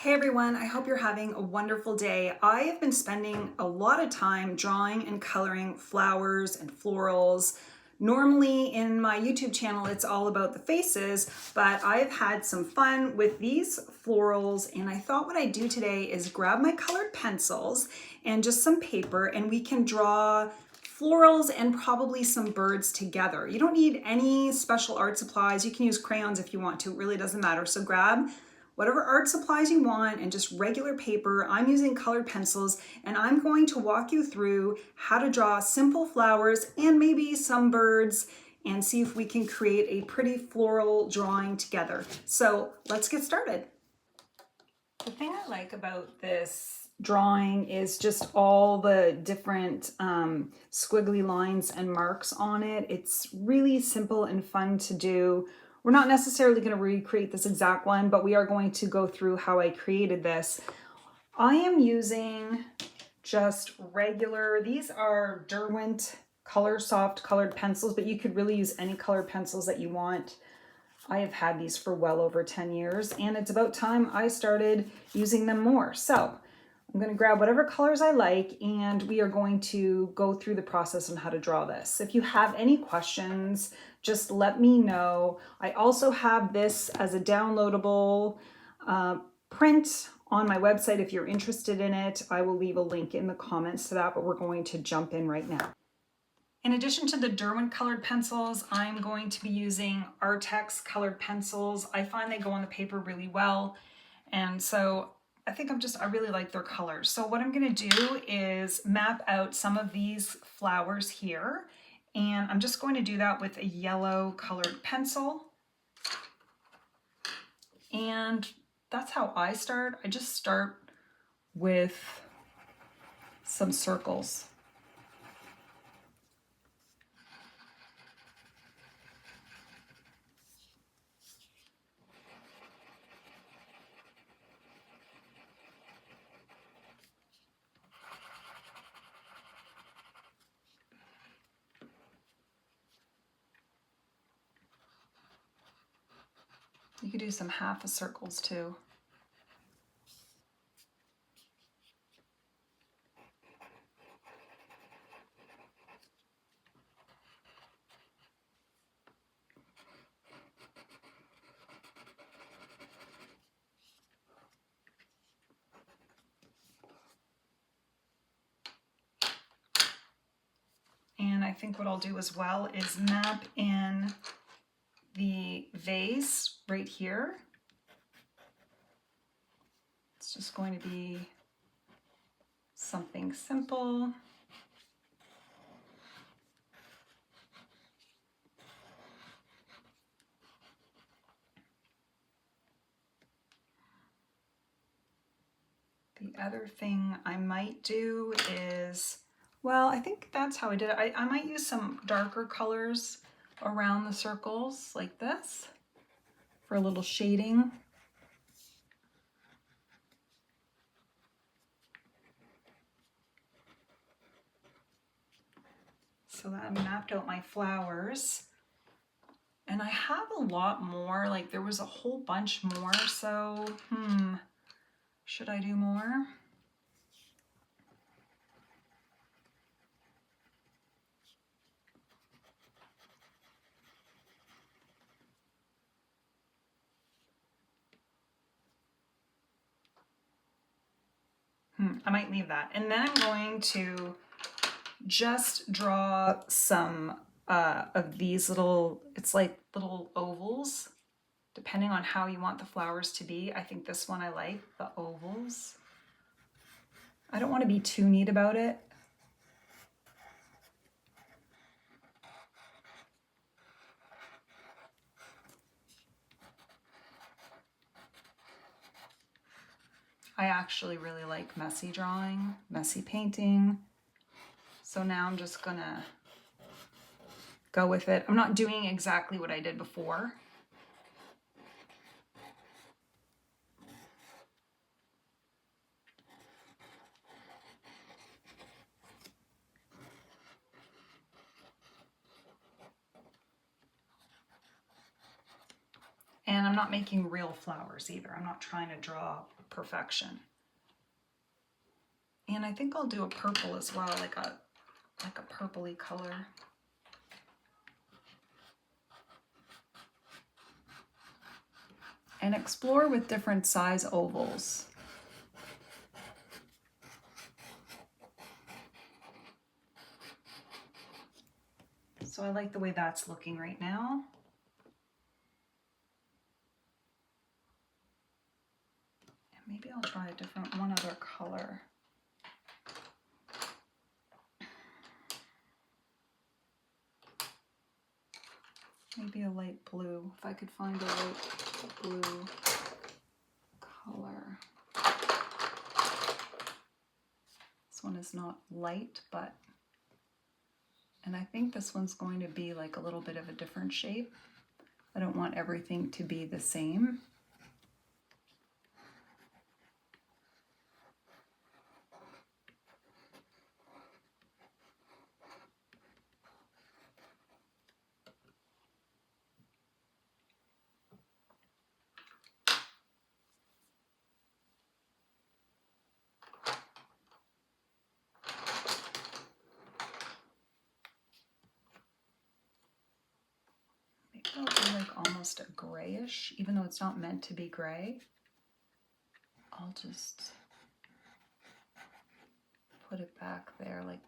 Hey everyone, I hope you're having a wonderful day. I have been spending a lot of time drawing and coloring flowers and florals. Normally in my YouTube channel, it's all about the faces, but I've had some fun with these florals, and I thought what I'd do today is grab my colored pencils and just some paper, and we can draw florals and probably some birds together. You don't need any special art supplies. You can use crayons if you want to, it really doesn't matter. So grab whatever art supplies you want and just regular paper. I'm using colored pencils, and I'm going to walk you through how to draw simple flowers and maybe some birds and see if we can create a pretty floral drawing together. So let's get started. The thing I like about this drawing is just all the different squiggly lines and marks on it. It's really simple and fun to do. We're not necessarily going to recreate this exact one, but we are going to go through how I created this. I am using just regular, these are Derwent Color Soft colored pencils, but you could really use any colored pencils that you want. I have had these for well over 10 years, and it's about time I started using them more. So I'm going to grab whatever colors I like, and we are going to go through the process on how to draw this. If you have any questions, just let me know. I also have this as a downloadable print on my website if you're interested in it. I will leave a link in the comments to that, but we're going to jump in right now. In addition to the Derwent colored pencils, I'm going to be using Artex colored pencils. I find they go on the paper really well, and so I think I really like their colors. So what I'm going to do is map out some of these flowers here, and I'm just going to do that with a yellow colored pencil. And that's how I start. I just start with some circles. You could do some half a circles too. And I think what I'll do as well is map in the vase right here. It's just going to be something simple. The other thing I might do is, well, I think that's how I did it. I might use some darker colors around the circles like this for a little shading. So that I mapped out my flowers. And I have a lot more, like there was a whole bunch more, so should I do more? I might leave that. And then I'm going to just draw some of these little, it's like little ovals, depending on how you want the flowers to be. I think this one I like, the ovals. I don't want to be too neat about it. I actually really like messy drawing, messy painting. So now I'm just gonna go with it. I'm not doing exactly what I did before. And I'm not making real flowers either. I'm not trying to draw perfection. And I think I'll do a purple as well, like a purpley color. And explore with different size ovals. So I like the way that's looking right now. And maybe I'll try a different, one other color. Maybe a light blue, if I could find a light blue color. This one is not light, but, and I think this one's going to be like a little bit of a different shape. I don't want everything to be the same. I'll do like almost a grayish, even though it's not meant to be gray. I'll just put it back there, like,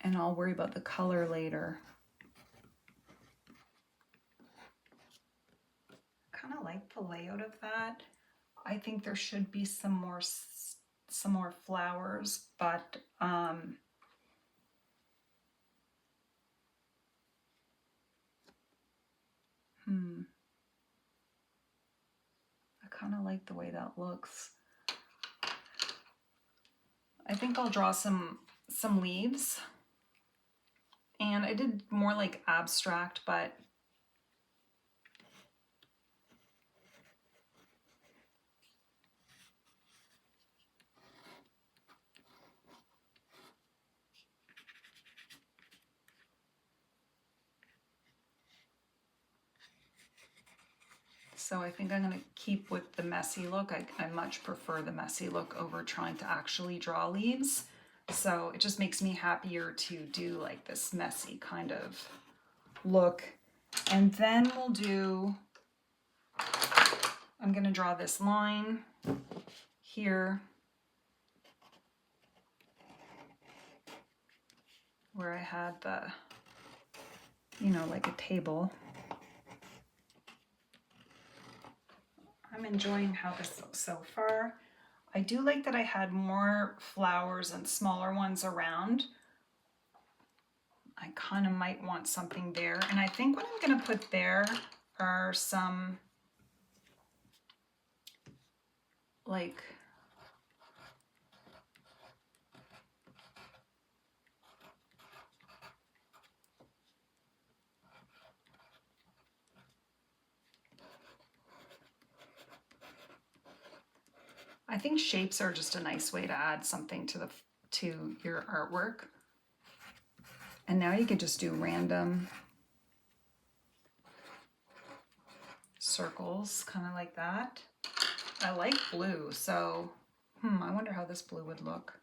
and I'll worry about the color later. Kind of like the layout of that. I think there should be some more flowers, but I kind of like the way that looks. I think I'll draw some leaves. And I did more like abstract, but so I think I'm going to keep with the messy look. I much prefer the messy look over trying to actually draw leaves. So it just makes me happier to do like this messy kind of look. And then we'll do, I'm going to draw this line here where I had the, you know, like a table. I'm enjoying how this looks so far. I do like that I had more flowers and smaller ones around. I kind of might want something there. And I think what I'm going to put there are some, like, I think shapes are just a nice way to add something to your artwork. And now you can just do random circles, kind of like that. I like blue, so I wonder how this blue would look.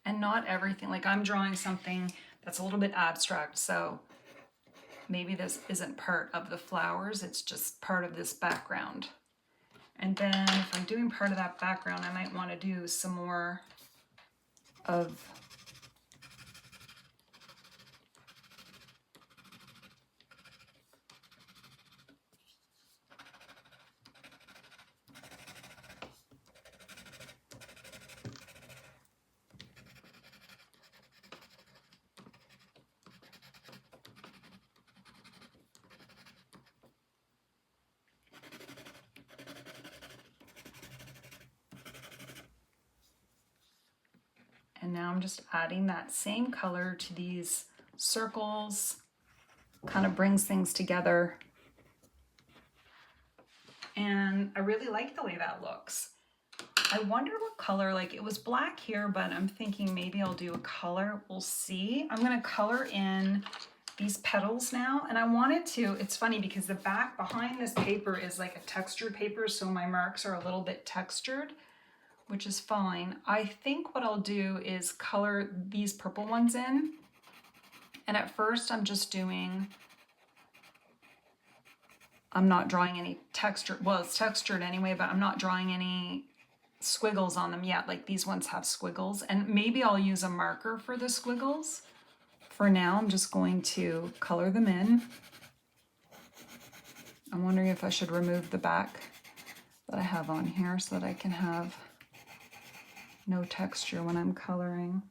And not everything, like I'm drawing something that's a little bit abstract, so maybe this isn't part of the flowers, it's just part of this background. And then if I'm doing part of that background, I might want to do some more of and now I'm just adding that same color to these circles, kind of brings things together. and I really like the way that looks. I wonder what color, like it was black here, but I'm thinking maybe I'll do a color. We'll see. I'm gonna color in these petals now, and I wanted to, it's funny because the back behind this paper is like a textured paper, so my marks are a little bit textured, which is fine. I think what I'll do is color these purple ones in, and at first I'm just doing, I'm not drawing any texture, well it's textured anyway, but I'm not drawing any squiggles on them yet. Like these ones have squiggles, and maybe I'll use a marker for the squiggles. For now, I'm just going to color them in. I'm wondering if I should remove the back that I have on here so that I can have no texture when I'm coloring.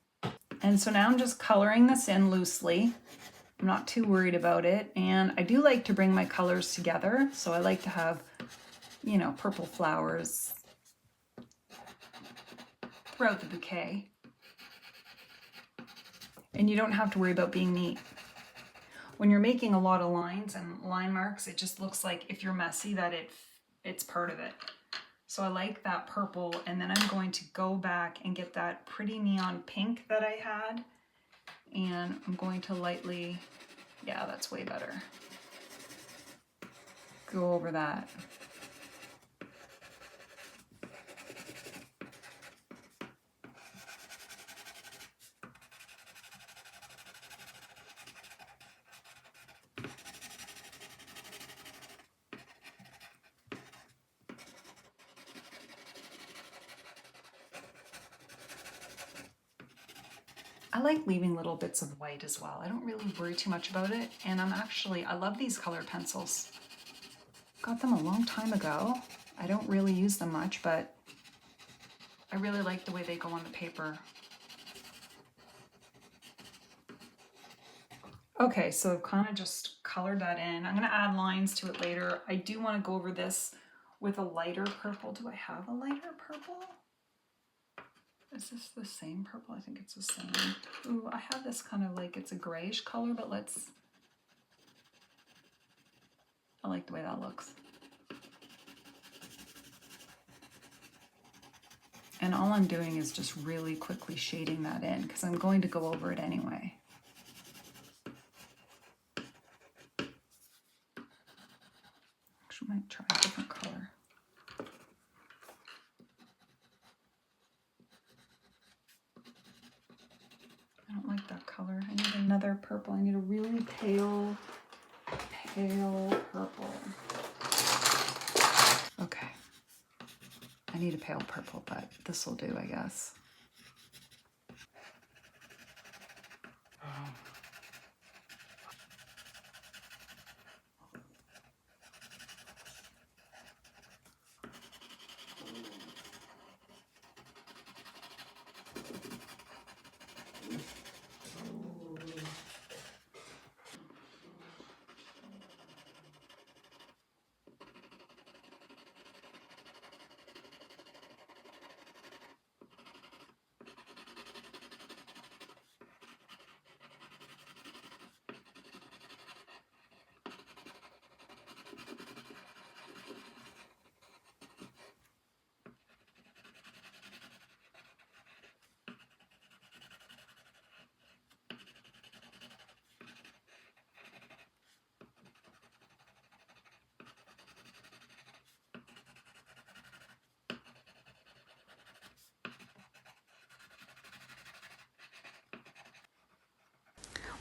And so now I'm just coloring this in loosely. I'm not too worried about it. And I do like to bring my colors together. So I like to have, you know, purple flowers throughout the bouquet. And you don't have to worry about being neat. When you're making a lot of lines and line marks, it just looks like if you're messy that it's part of it. So I like that purple, and then I'm going to go back and get that pretty neon pink that I had, and I'm going to lightly, yeah, that's way better, go over that. I like leaving little bits of white as well. I don't really worry too much about it. And I love these colored pencils. Got them a long time ago. I don't really use them much, but I really like the way they go on the paper. Okay, so I've kind of just colored that in. I'm gonna add lines to it later. I do want to go over this with a lighter purple. Do I have a lighter purple? Is this the same purple? I think it's the same. Ooh, I have this kind of like, it's a grayish color, but I like the way that looks. And all I'm doing is just really quickly shading that in because I'm going to go over it anyway. Actually, I might try a different color. I don't like that color. I need another purple. I need a really pale purple. Okay. I need a pale purple, but this will do, I guess.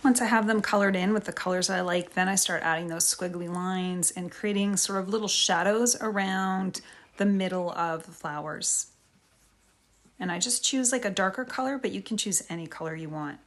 Once I have them colored in with the colors I like, then I start adding those squiggly lines and creating sort of little shadows around the middle of the flowers. And I just choose like a darker color, but you can choose any color you want.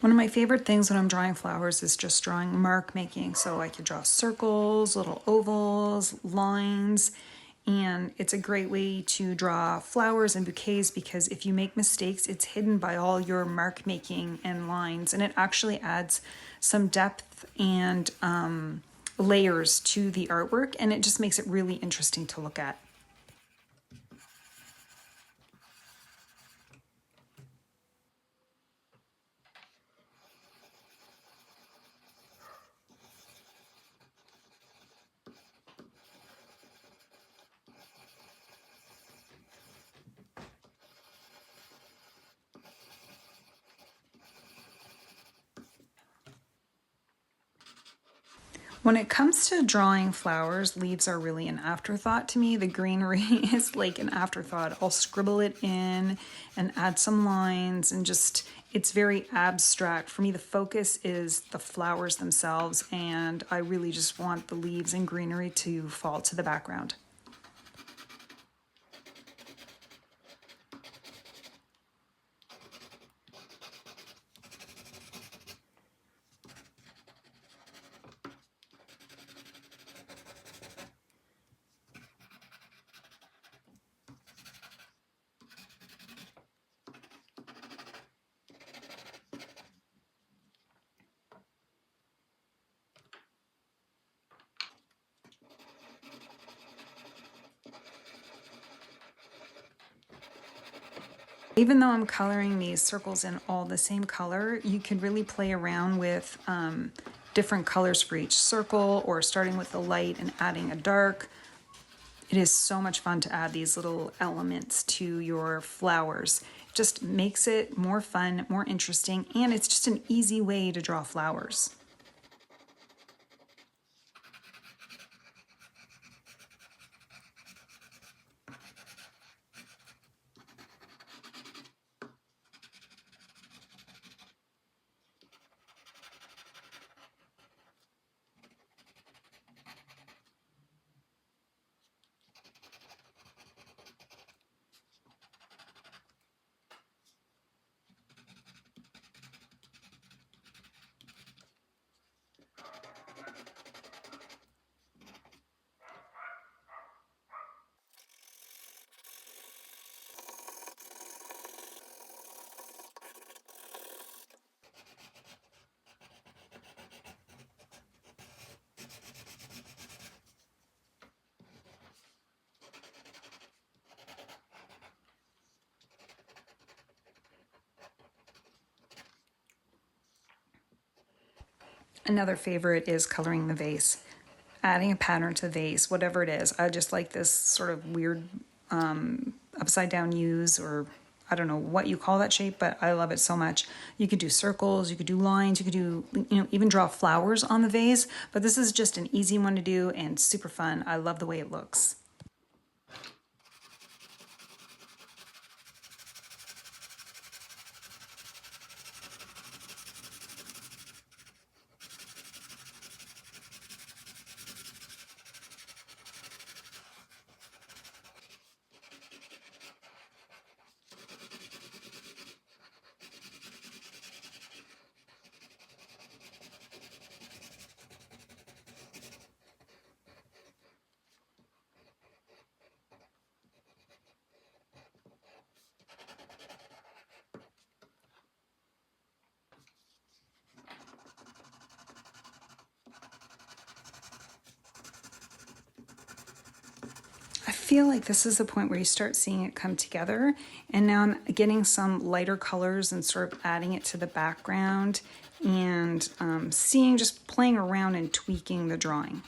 One of my favorite things when I'm drawing flowers is just drawing mark making. So I can draw circles, little ovals, lines, and it's a great way to draw flowers and bouquets because if you make mistakes, it's hidden by all your mark making and lines, and it actually adds some depth and layers to the artwork, and it just makes it really interesting to look at. When it comes to drawing flowers, leaves are really an afterthought to me. The greenery is like an afterthought. I'll scribble it in and add some lines and just, it's very abstract. For me, the focus is the flowers themselves, and I really just want the leaves and greenery to fall to the background. Even though I'm coloring these circles in all the same color, you can really play around with different colors for each circle, or starting with the light and adding a dark. It is so much fun to add these little elements to your flowers. It just makes it more fun, more interesting, and it's just an easy way to draw flowers. Another favorite is coloring the vase. Adding a pattern to the vase, whatever it is. I just like this sort of weird upside down U's, or I don't know what you call that shape, but I love it so much. You could do circles, you could do lines, you could do, even draw flowers on the vase, but this is just an easy one to do and super fun. I love the way it looks. I feel like this is the point where you start seeing it come together, and now I'm getting some lighter colors and sort of adding it to the background, and seeing, just playing around and tweaking the drawing.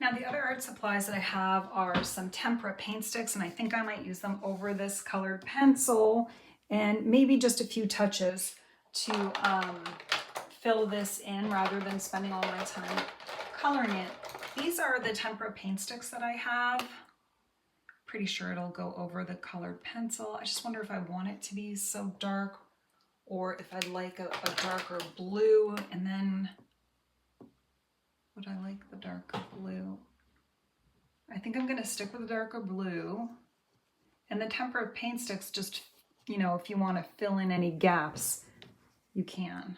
Now the other art supplies that I have are some tempera paint sticks, and I think I might use them over this colored pencil and maybe just a few touches to fill this in rather than spending all my time coloring it. These are the tempera paint sticks that I have. Pretty sure it'll go over the colored pencil. I just wonder if I want it to be so dark or if I'd like a darker blue, and then would I like the darker blue? I think I'm gonna stick with the darker blue. And the tempera paint sticks, just, you know, if you wanna fill in any gaps, you can.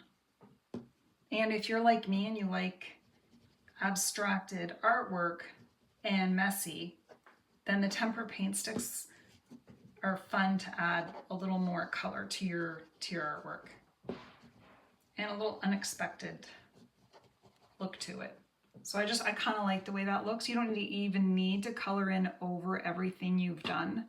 And if you're like me and you like abstracted artwork and messy, then the tempera paint sticks are fun to add a little more color to your artwork and a little unexpected look to it. So I kind of like the way that looks. You don't even need to color in over everything you've done.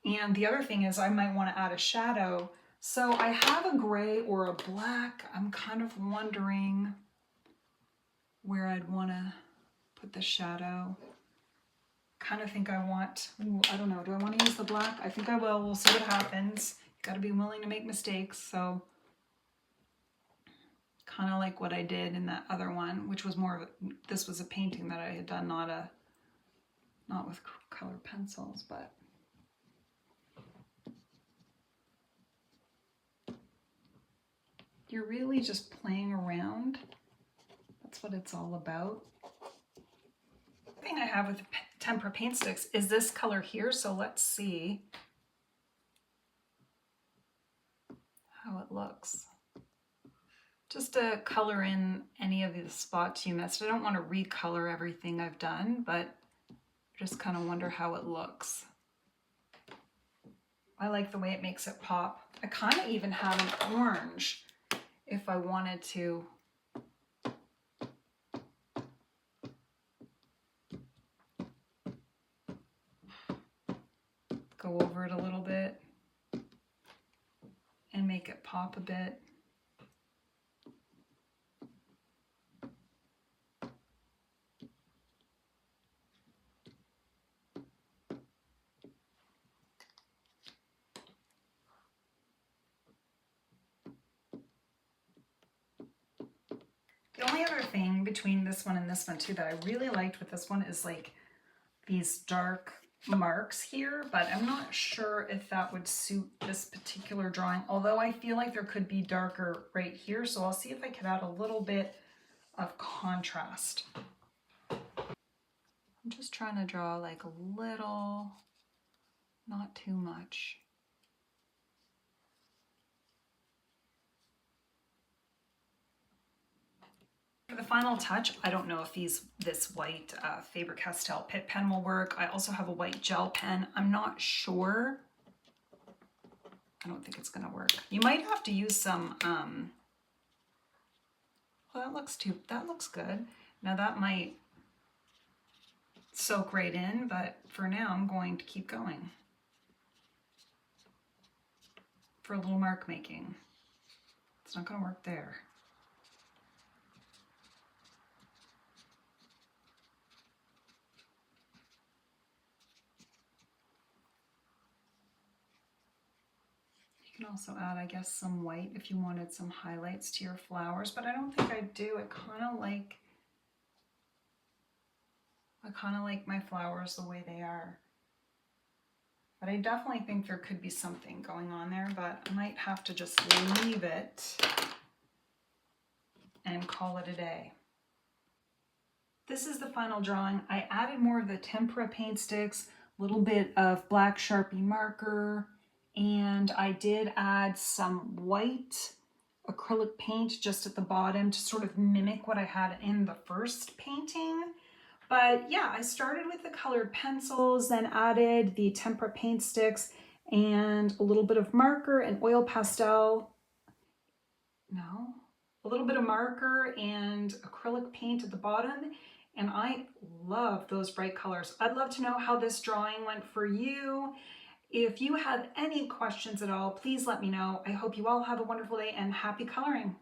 And the other thing is I might want to add a shadow. So I have a gray or a black. I'm kind of wondering where I'd want to put the shadow. Kind of think I want, I don't know, do I want to use the black? I think I will. We'll see what happens. You got to be willing to make mistakes. So kind of like what I did in that other one, which was more of this was a painting that I had done, not with colored pencils, but you're really just playing around. That's what it's all about. The thing I have with tempera paint sticks is this color here, so let's see how it looks. Just to color in any of the spots you missed. I don't want to recolor everything I've done, but just kind of wonder how it looks. I like the way it makes it pop. I kind of even have an orange if I wanted to. Go over it a little bit and make it pop a bit. The only other thing between this one and this one too that I really liked with this one is like these dark marks here, but I'm not sure if that would suit this particular drawing, although I feel like there could be darker right here, so I'll see if I can add a little bit of contrast. I'm just trying to draw like a little, not too much. For the final touch, I don't know if this white Faber-Castell Pitt pen will work. I also have a white gel pen. I'm not sure. I don't think it's gonna work. You might have to use some, well, that looks good. Now that might soak right in, but for now I'm going to keep going for a little mark making. It's not gonna work there. You can also add, I guess, some white if you wanted some highlights to your flowers, but I don't think I do. I kind of like my flowers the way they are. But I definitely think there could be something going on there, but I might have to just leave it and call it a day. This is the final drawing. I added more of the tempera paint sticks, a little bit of black Sharpie marker, and I did add some white acrylic paint just at the bottom to sort of mimic what I had in the first painting. But yeah, I started with the colored pencils, then added the tempera paint sticks and a little bit of marker and oil pastel. No, a little bit of marker and acrylic paint at the bottom. And I love those bright colors. I'd love to know how this drawing went for you. If you have any questions at all, please let me know. I hope you all have a wonderful day and happy coloring.